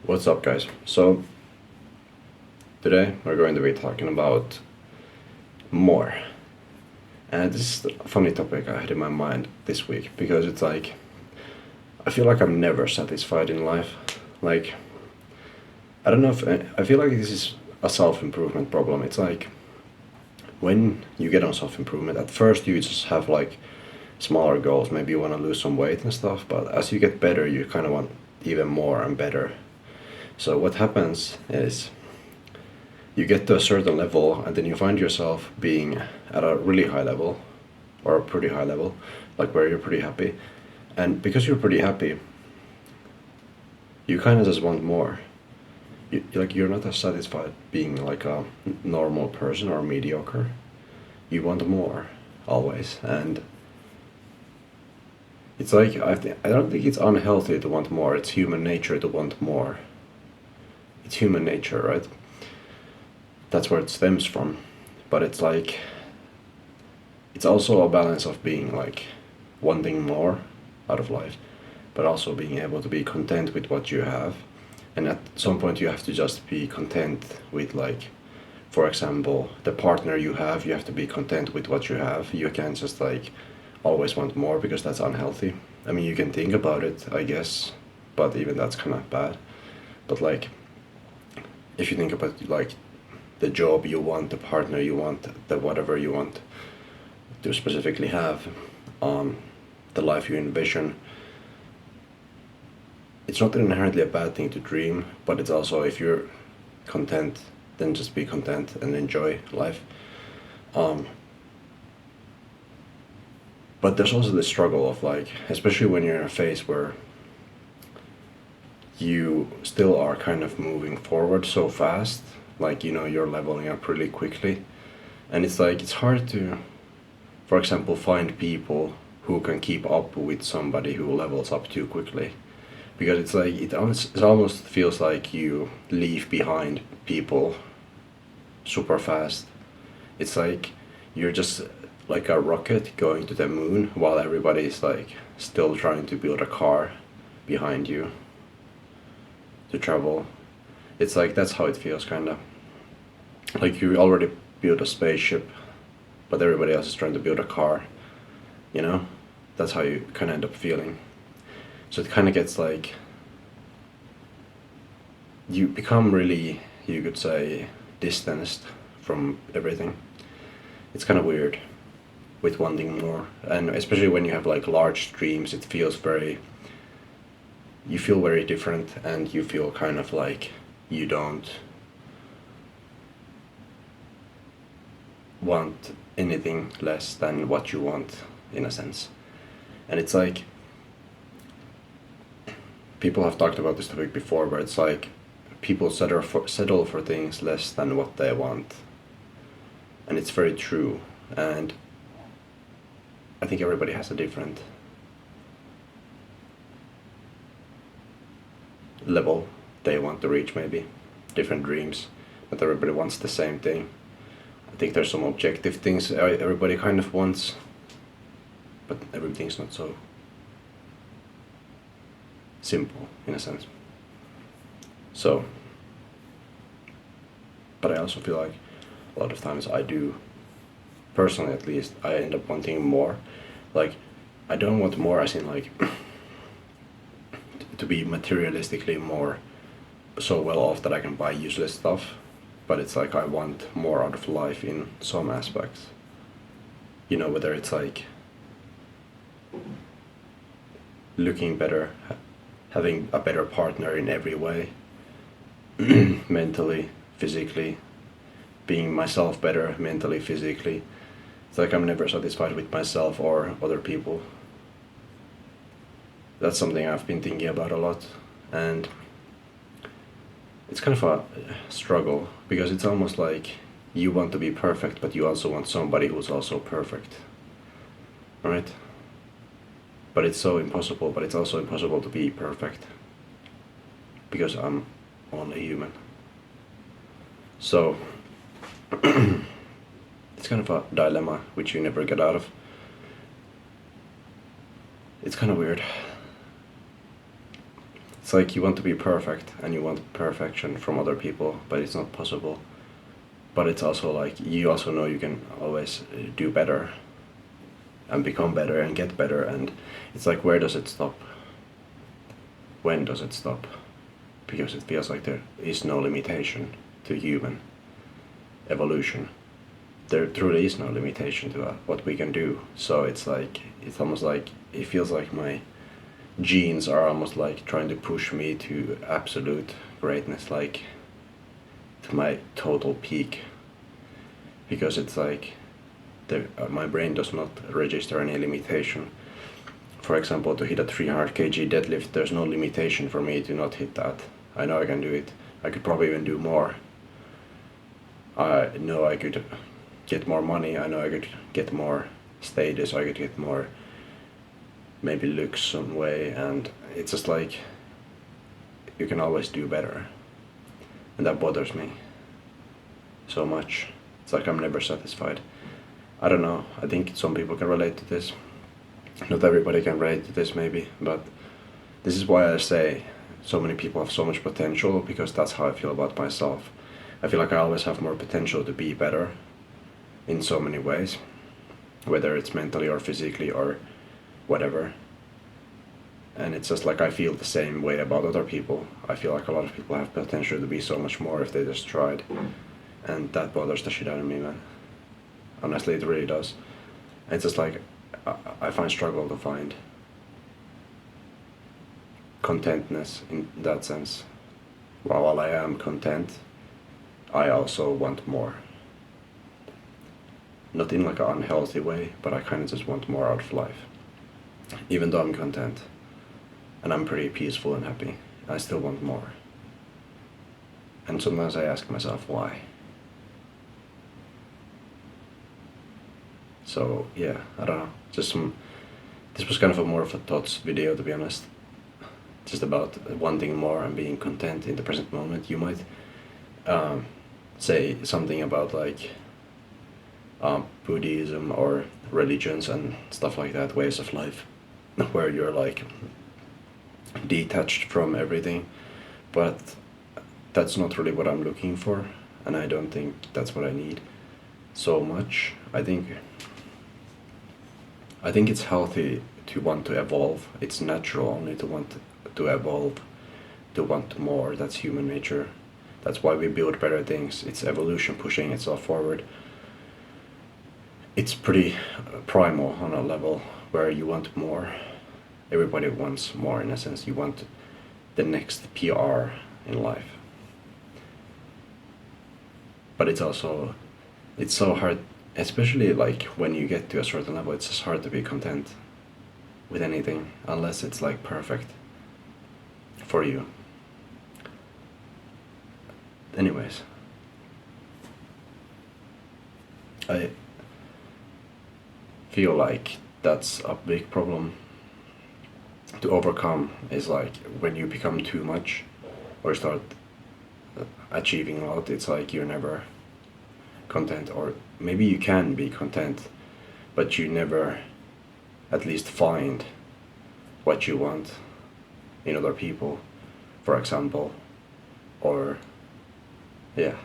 What's up, guys? So, today we're going to be talking about more. And this is a funny topic I had in my mind this week because it's like, I feel like I'm never satisfied in life. Like, I don't know if I feel like this is a self improvement problem. It's like, when you get on self improvement, at first you just have like smaller goals. Maybe you want to lose some weight and stuff, but as you get better, you kind of want even more and better. So, what happens is you get to a certain level and then you find yourself being at a really high level or a pretty high level, like where you're pretty happy. And because you're pretty happy, you kind of just want more. You're not as satisfied being like a normal person or mediocre. You want more always. And it's like I don't think it's unhealthy to want more. It's human nature to want more. It's human nature, right? That's where it stems from. But it's like it's also a balance of being like wanting more out of life, but also being able to be content with what you have. And at some point, you have to just be content with, like, for example, the partner you have to be content with what you have. You can't just like always want more because that's unhealthy. I mean, you can think about it, I guess, but even that's kind of bad. But like, if you think about like the job you want, the partner you want, the whatever you want to specifically have, the life you envision, it's not inherently a bad thing to dream, but it's also, if you're content, then just be content and enjoy life. Um, but there's also the struggle of like, especially when you're in a phase where you still are kind of moving forward so fast, like, you're leveling up really quickly, and it's like it's hard to, for example, find people who can keep up with somebody who levels up too quickly, because it's like it almost feels like you leave behind people super fast. It's like you're just like a rocket going to the moon while everybody's like still trying to build a car behind you to travel. It's like that's how it feels, kind of like you already built a spaceship, but everybody else is trying to build a car, you know? That's how you kind of end up feeling. So it kind of gets like you become really, you could say, distanced from everything. It's kind of weird with wanting more, and especially when you have like large dreams, it feels very, you feel very different, and you feel kind of like you don't want anything less than what you want, in a sense. And it's like, people have talked about this topic before, where it's like people settle for things less than what they want, and it's very true. And I think everybody has a different level they want to reach, maybe different dreams, but everybody wants the same thing. I think there's some objective things everybody kind of wants, but everything's not so simple, in a sense. So, but I also feel like a lot of times I do, personally at least, I end up wanting more. Like, I don't want more as in like to be materialistically more so well off that I can buy useless stuff, but it's like I want more out of life in some aspects. Whether it's like looking better, having a better partner in every way, mentally, physically, being myself better mentally, physically. It's like I'm never satisfied with myself or other people. That's something I've been thinking about a lot, and it's kind of a struggle because it's almost like you want to be perfect, but you also want somebody who's also perfect, right? But it's so impossible, but it's also impossible to be perfect because I'm only human. So it's kind of a dilemma which you never get out of. It's kind of weird. It's like you want to be perfect and you want perfection from other people, but it's not possible. But it's also like you also know you can always do better and become better and get better, and it's like, where does it stop? When does it stop? Because it feels like there is no limitation to human evolution. There truly is no limitation to what we can do. So it's like, it's almost like, it feels like my genes are almost like trying to push me to absolute greatness, like to my total peak. Because it's like my brain does not register any limitation. For example, to hit a 300 kg deadlift, there's no limitation for me to not hit that. I know I can do it. I could probably even do more. I know I could get more money. I know I could get more status. I could get more, maybe looks some way. And it's just like, you can always do better. And that bothers me so much. It's like I'm never satisfied. I don't know. I think some people can relate to this. Not everybody can relate to this maybe, but this is why I say so many people have so much potential, because that's how I feel about myself. I feel like I always have more potential to be better in so many ways, whether it's mentally or physically or whatever. And it's just like I feel the same way about other people. I feel like a lot of people have potential to be so much more if they just tried. And that bothers the shit out of me, man. Honestly, it really does. It's just like, I find struggle to find contentness in that sense. While I am content, I also want more. Not in like an unhealthy way, but I kind of just want more out of life. Even though I'm content and I'm pretty peaceful and happy, I still want more. And sometimes I ask myself why. So yeah, I don't know. This was kind of more of a thoughts video, to be honest. Just about wanting more and being content in the present moment. You might say something about like Buddhism or religions and stuff like that, ways of life, where you're like detached from everything. But that's not really what I'm looking for, and I don't think that's what I need so much. I think it's healthy to want to evolve. It's natural only to want to evolve, to want more. That's human nature. That's why we build better things. It's evolution pushing itself forward. It's pretty primal on a level where you want more. Everybody wants more, in a sense. You want the next PR in life. But it's so hard, especially like when you get to a certain level, it's just hard to be content with anything unless it's like perfect for you. Anyways, I feel like that's a big problem to overcome, is like when you become too much or start achieving a lot, it's like you're never content, or maybe you can be content, but you never at least find what you want in other people, for example, or yeah,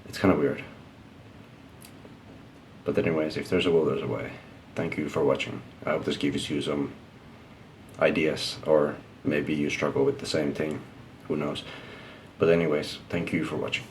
it's kind of weird. But anyways, if there's a will, there's a way. Thank you for watching. I hope this gives you some ideas, or maybe you struggle with the same thing, who knows. But anyways, thank you for watching.